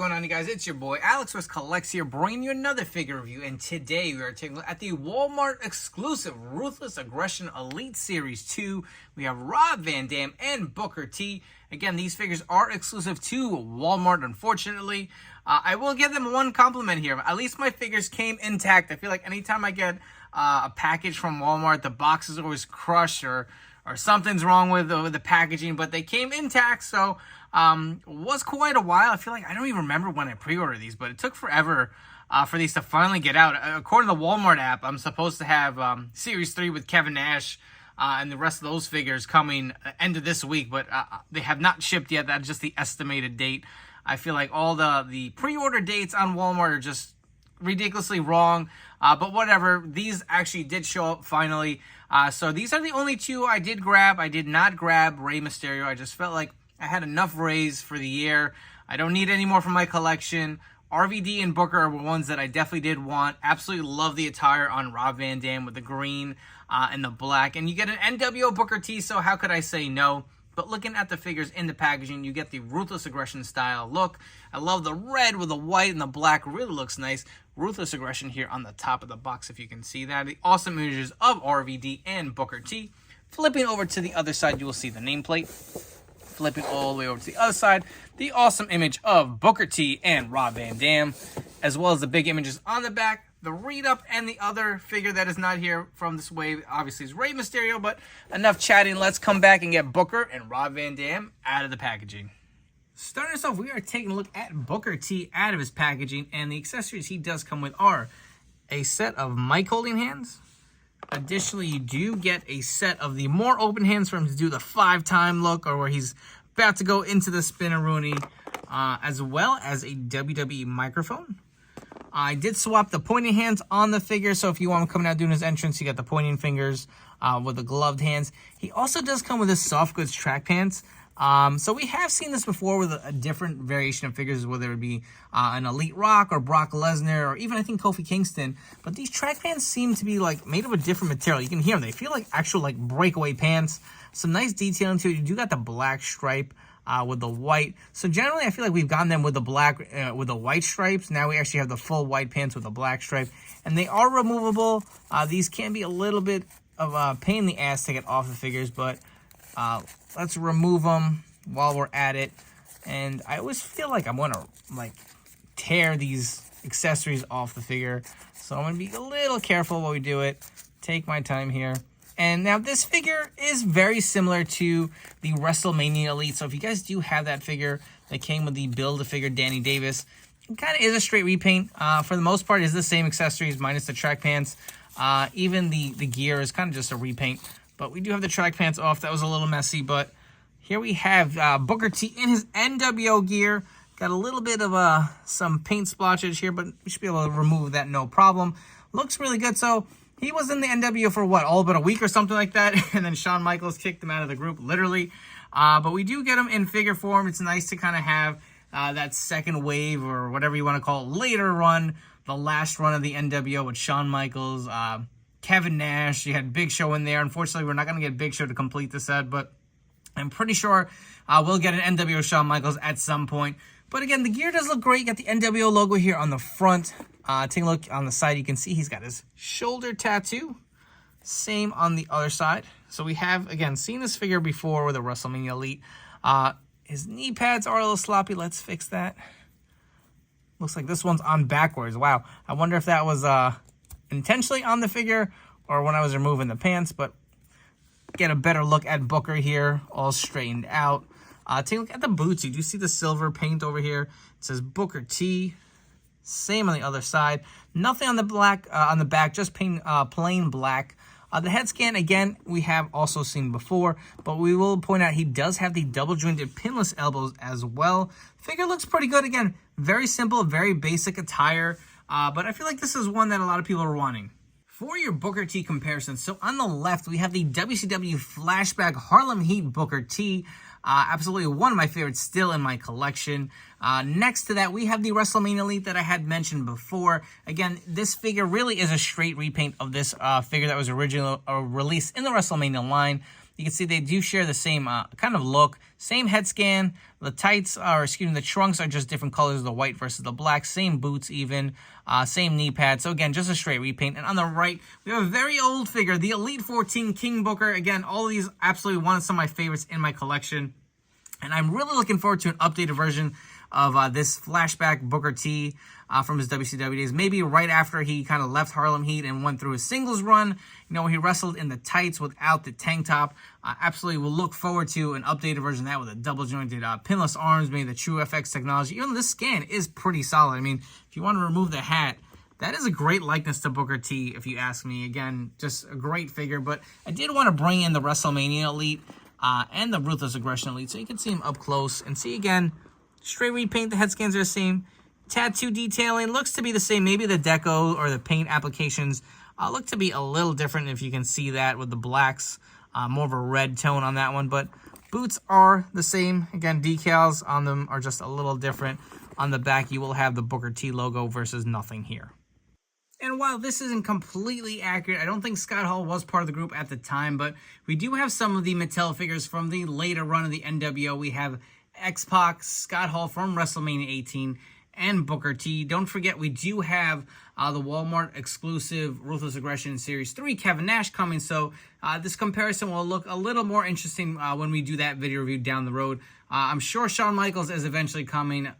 going on, you guys? It's your boy Alex with Collects here, bringing you another figure review. And today we are taking a look at the Walmart exclusive Ruthless Aggression Elite Series 2. We have Rob Van Dam and Booker T. Again, these figures are exclusive to Walmart, unfortunately. I will give them one compliment here. At least my figures came intact. I feel like anytime I get a package from Walmart, the box is always crushed or something's wrong with the packaging, but they came intact, so was quite a while. I feel like I don't even remember when I pre-ordered these, but it took forever for these to finally get out. According to the Walmart app, I'm supposed to have Series 3 with Kevin Nash and the rest of those figures coming end of this week, but they have not shipped yet. That's just the estimated date. I feel like all the pre-order dates on Walmart are just ridiculously wrong, but whatever. These actually did show up finally. So these are the only two I did grab. I did not grab Rey Mysterio. I just felt like I had enough Reys for the year. I don't need any more for my collection. RVD and Booker were ones that I definitely did want. Absolutely love the attire on Rob Van Dam with the green and the black. And you get an NWO Booker T, so how could I say no? But looking at the figures in the packaging, you get the Ruthless Aggression style look. I love the red with the white and the black. Really looks nice. Ruthless Aggression here on the top of the box, if you can see that. The awesome images of RVD and Booker T. Flipping over to the other side, you will see the nameplate. Flipping all the way over to the other side, the awesome image of Booker T and Rob Van Dam, as well as the big images on the back, the read-up, and the other figure that is not here from this wave, obviously, is Rey Mysterio, but enough chatting. Let's come back and get Booker and Rob Van Dam out of the packaging. Starting us off, we are taking a look at Booker T out of his packaging, and the accessories he does come with are a set of mic holding hands. Additionally, you do get a set of the more open hands for him to do the 5-time look, or where he's about to go into the spinneroonie, as well as a WWE microphone. I did swap the pointing hands on the figure, so if you want him coming out doing his entrance, you got the pointing fingers with the gloved hands. He also does come with his soft goods track pants. So we have seen this before with a different variation of figures, whether it be an Elite Rock or Brock Lesnar or even I think Kofi Kingston. But these track pants seem to be like made of a different material. You can hear them. They feel like actual like breakaway pants. Some nice detailing to it. You do got the black stripe with the white. So generally I feel like we've gotten them with the black, with the white stripes. Now we actually have the full white pants with the black stripe. And they are removable. These can be a little bit of a pain in the ass to get off the figures, but let's remove them while we're at it. And I always feel like I'm gonna like tear these accessories off the figure, so I'm gonna be a little careful while we do it. Take my time here. And now this figure is very similar to the WrestleMania Elite, so if you guys do have that figure that came with the Build-A-Figure Danny Davis, it kind of is a straight repaint. For the most part, it's the same accessories minus the track pants. Even the gear is kind of just a repaint. But we do have the track pants off. That was a little messy, but here we have Booker T in his NWO gear. Got a little bit of some paint splotches here, but we should be able to remove that no problem. Looks really good. So he was in the NWO for what, all but a week or something like that, and then Shawn Michaels kicked him out of the group, literally. But we do get him in figure form. It's nice to kind of have that second wave, or whatever you want to call it, later run, the last run of the NWO with Shawn Michaels, Kevin Nash. You had Big Show in there. Unfortunately, we're not going to get Big Show to complete the set, but I'm pretty sure we'll get an NWO Shawn Michaels at some point. But again, the gear does look great. You got the NWO logo here on the front. Take a look on the side. You can see he's got his shoulder tattoo. Same on the other side. So we have, again, seen this figure before with a WrestleMania Elite. His knee pads are a little sloppy. Let's fix that. Looks like this one's on backwards. Wow. I wonder if that was intentionally on the figure or when I was removing the pants, but get a better look at Booker here, all straightened out. Take a look at the boots. You do see the silver paint over here. It says Booker T. Same on the other side. Nothing on the black on the back, just plain black. The head scan, again, we have also seen before, but we will point out he does have the double jointed pinless elbows as well. Figure looks pretty good. Again, very simple, very basic attire. But I feel like this is one that a lot of people are wanting. For your Booker T comparison, so on the left, we have the WCW Flashback Harlem Heat Booker T. Absolutely one of my favorites still in my collection. Next to that, we have the WrestleMania Elite that I had mentioned before. Again, this figure really is a straight repaint of this figure that was originally released in the WrestleMania line. You can see they do share the same kind of look, same head scan. The tights are, the trunks are just different colors, the white versus the black. Same boots even, same knee pads. So again, just a straight repaint. And on the right, we have a very old figure, the Elite 14 King Booker. Again, all of these absolutely one of some of my favorites in my collection. And I'm really looking forward to an updated version of this flashback Booker T from his WCW days. Maybe right after he kind of left Harlem Heat and went through his singles run. You know, where he wrestled in the tights without the tank top. Absolutely will look forward to an updated version of that with a double jointed pinless arms, maybe the True FX technology. Even this scan is pretty solid. I mean, if you want to remove the hat, that is a great likeness to Booker T, if you ask me. Again, just a great figure. But I did want to bring in the WrestleMania Elite and the Ruthless Aggression Elite, so you can see him up close and see again. Straight repaint, the head scans are the same. Tattoo detailing looks to be the same. Maybe the deco or the paint applications look to be a little different, if you can see that with the blacks. More of a red tone on that one, but boots are the same. Again, decals on them are just a little different. On the back, you will have the Booker T logo versus nothing here. And while this isn't completely accurate, I don't think Scott Hall was part of the group at the time, but we do have some of the Mattel figures from the later run of the NWO. We have X-Pac, Scott Hall from WrestleMania 18, and Booker T. Don't forget, we do have the Walmart exclusive Ruthless Aggression Series 3, Kevin Nash, coming, so this comparison will look a little more interesting when we do that video review down the road. I'm sure Shawn Michaels is eventually coming,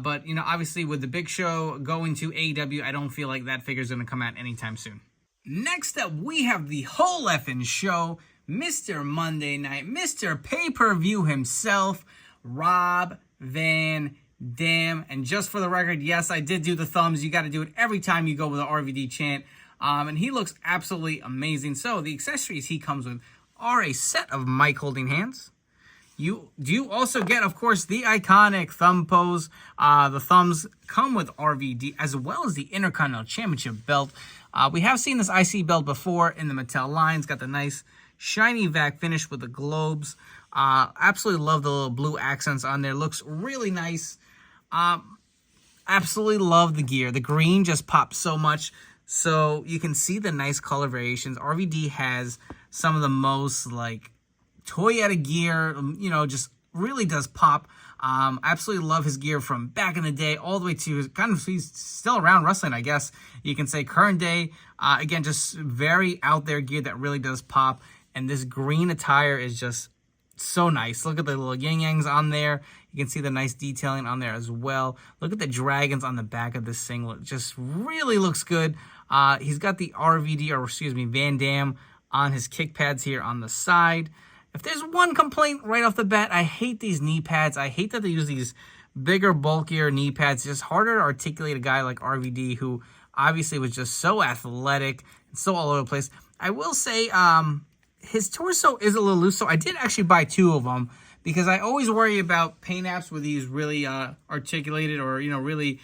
but, you know, obviously with the Big Show going to AEW, I don't feel like that figure is going to come out anytime soon. Next up, we have the whole effing show, Mr. Monday Night, Mr. Pay-Per-View himself, Rob Van Dam. And just for the record, yes, I did do the thumbs. You got to do it every time you go with the RVD chant. And he looks absolutely amazing. So the accessories he comes with are a set of mic holding hands. You do also get, of course, the iconic thumb pose. The thumbs come with RVD, as well as the Intercontinental Championship belt. We have seen this IC belt before in the Mattel line. It's got the nice shiny vac finish with the globes. Absolutely love the little blue accents on there. Looks really nice. Absolutely love the gear. The green just pops so much. So you can see the nice color variations. RVD has some of the most, like, Toyota gear, you know, just really does pop. Absolutely love his gear from back in the day all the way to kind of, he's still around wrestling, I guess you can say, current day. Again, just very out there gear that really does pop. And this green attire is just so nice. Look at the little yin-yangs on there. You can see the nice detailing on there as well. Look at the dragons on the back of this singlet. Just really looks good. He's got the RVD, or excuse me, Van Dam on his kick pads here on the side. If there's one complaint right off the bat, I hate these knee pads. I hate that they use these bigger, bulkier knee pads. It's just harder to articulate a guy like RVD, who obviously was just so athletic and so all over the place. I will say his torso is a little loose, so I did actually buy two of them because I always worry about paint apps with these really articulated or, you know, really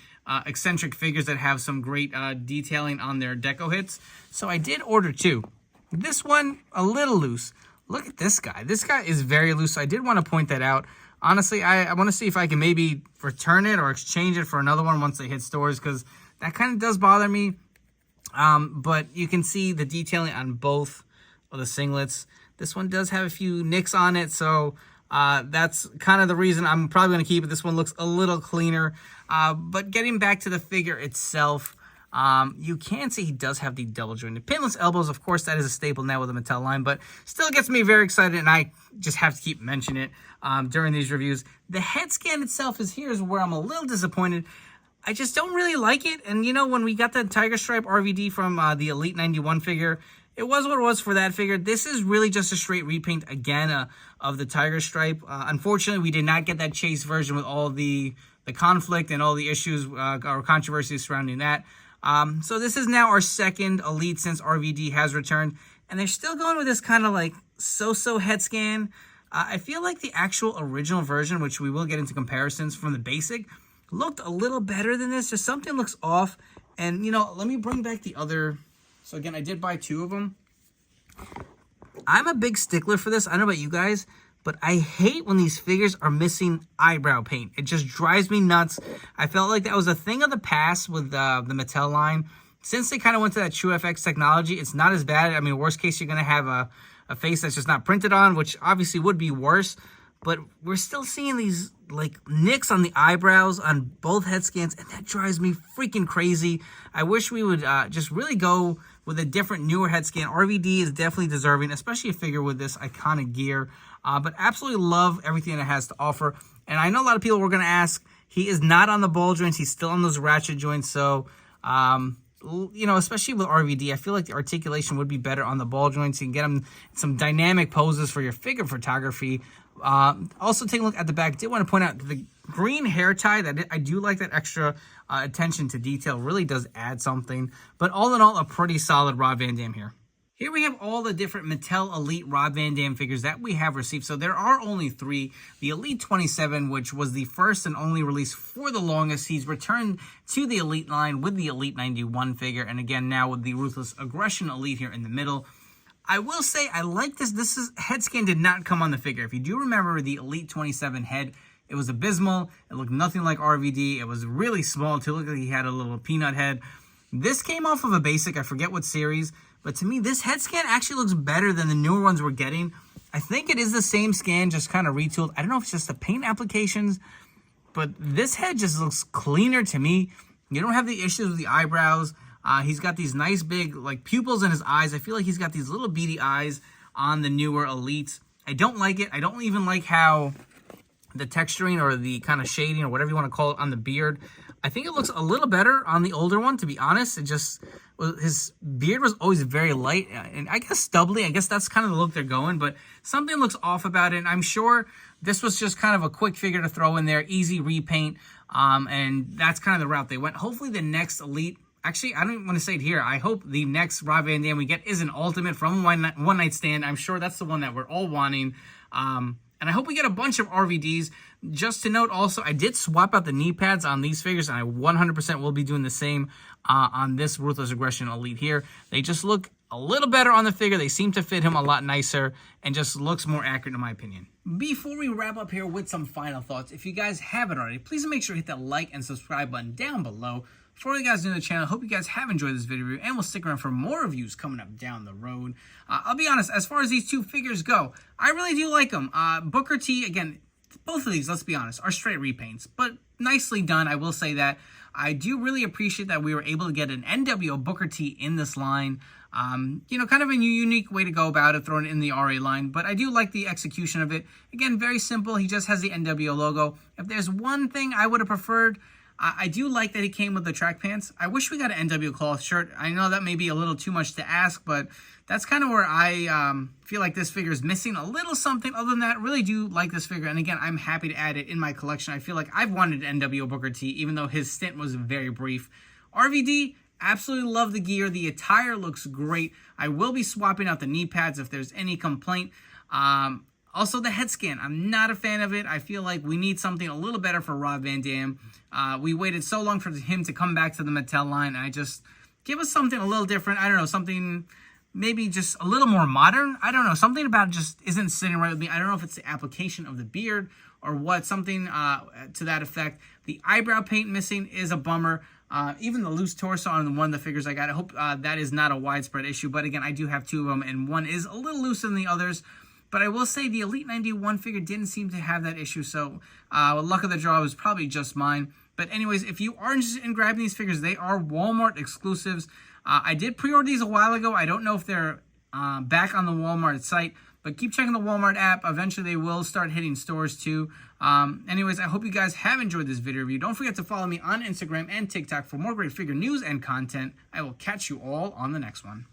eccentric figures that have some great detailing on their deco hits. So I did order two. This one, a little loose. Look at this guy. This guy is very loose. So I did want to point that out. Honestly, I want to see if I can maybe return it or exchange it for another one once they hit stores, because that kind of does bother me. But you can see the detailing on both of the singlets. This one does have a few nicks on it, so that's kind of the reason I'm probably going to keep it. This one looks a little cleaner. But getting back to the figure itself, you can see he does have the double jointed pinless elbows. Of course, that is a staple now with the Mattel line, but still gets me very excited, and I just have to keep mentioning it during these reviews. The head scan itself is where I'm a little disappointed. I just don't really like it. And, you know, when we got the Tiger Stripe RVD from the Elite 91 figure, it was what it was for that figure. This is really just a straight repaint, again, of the Tiger Stripe. Unfortunately, we did not get that Chase version with all the conflict and all the issues or controversies surrounding that. So this is now our second Elite since RVD has returned, and they're still going with this kind of like so-so head scan. I feel like the actual original version, which we will get into comparisons from the basic, looked a little better than this. Just something looks off. And, you know, let me bring back the other. So again, I did buy two of them. I'm a big stickler for this. I don't know about you guys, but I hate when these figures are missing eyebrow paint. It just drives me nuts. I felt like that was a thing of the past with the Mattel line. Since they kind of went to that True FX technology, it's not as bad. I mean, worst case, you're going to have a a face that's just not printed on, which obviously would be worse. But we're still seeing these like nicks on the eyebrows on both head scans, and that drives me freaking crazy. I wish we would just really go with a different, newer head scan. RVD is definitely deserving, especially a figure with this iconic gear. But absolutely love everything it has to offer. And I know a lot of people were going to ask, he is not on the ball joints. He's still on those ratchet joints. So, you know, especially with RVD, I feel like the articulation would be better on the ball joints. You can get him some dynamic poses for your figure photography. Also, take a look at the back. Did want to point out the green hair tie. That I do like that extra attention to detail. Really does add something. But all in all, a pretty solid Rob Van Dam here. Here we have all the different Mattel Elite Rob Van Dam figures that we have received. So there are only 3. The Elite 27, which was the first and only release for the longest. He's returned to the Elite line with the Elite 91 figure. And again, now with the Ruthless Aggression Elite here in the middle. I will say I like this. Head scan did not come on the figure. If you do remember the Elite 27 head, it was abysmal. It looked nothing like RVD. It was really small too. Looked like he had a little peanut head. This came off of a basic. I forget what series. But to me, this head scan actually looks better than the newer ones we're getting. I think it is the same scan, just kind of retooled. I don't know if it's just the paint applications, but this head just looks cleaner to me. You don't have the issues with the eyebrows. He's got these nice big like pupils in his eyes. I feel like he's got these little beady eyes on the newer Elites. I don't like it. I don't even like how the texturing or the kind of shading or whatever you want to call it on the beard. I think it looks a little better on the older one, to be honest. It just, his beard was always very light and I guess stubbly. I guess that's kind of the look they're going, but something looks off about it. And I'm sure this was just kind of a quick figure to throw in there, easy repaint. And that's kind of the route they went. Hopefully the next Elite, actually, I don't even want to say it here. I hope the next Rob Van Dam we get is an Ultimate from One Night Stand. I'm sure that's the one that we're all wanting. And I hope we get a bunch of RVDs. Just to note also, I did swap out the knee pads on these figures, and I 100% will be doing the same on this Ruthless Aggression Elite here. They just look a little better on the figure. They seem to fit him a lot nicer and just looks more accurate in my opinion. Before we wrap up here with some final thoughts, if you guys haven't already, please make sure to hit that like and subscribe button down below. For all you guys new to the channel, hope you guys have enjoyed this video review and will stick around for more reviews coming up down the road. I'll be honest, as far as these two figures go, I really do like them. Booker T, again, both of these, let's be honest, are straight repaints, but nicely done, I will say that. I do really appreciate that we were able to get an NWO Booker T in this line. You know, kind of a unique way to go about it, throwing it in the RA line, but I do like the execution of it. Again, very simple. He just has the NWO logo. If there's one thing I would have preferred, I do like that he came with the track pants. I wish we got an NW cloth shirt. I know that may be a little too much to ask, but that's kind of where I feel like this figure is missing a little something. Other than that, really do like this figure. And again, I'm happy to add it in my collection. I feel like I've wanted an NW Booker T, even though his stint was very brief. RVD, absolutely love the gear. The attire looks great. I will be swapping out the knee pads if there's any complaint. Also, the head scan. I'm not a fan of it. I feel like we need something a little better for Rob Van Dam. We waited so long for him to come back to the Mattel line. I just, give us something a little different. I don't know, something maybe just a little more modern. I don't know. Something about it just isn't sitting right with me. I don't know if it's the application of the beard or what. Something to that effect. The eyebrow paint missing is a bummer. Even the loose torso on one of the figures I got. I hope that is not a widespread issue. But again, I do have two of them, and one is a little looser than the others. But I will say the Elite 91 figure didn't seem to have that issue. So luck of the draw was probably just mine. But anyways, if you are interested in grabbing these figures, they are Walmart exclusives. I did pre-order these a while ago. I don't know if they're back on the Walmart site. But keep checking the Walmart app. Eventually, they will start hitting stores too. Anyways, I hope you guys have enjoyed this video review. Don't forget to follow me on Instagram and TikTok for more great figure news and content. I will catch you all on the next one.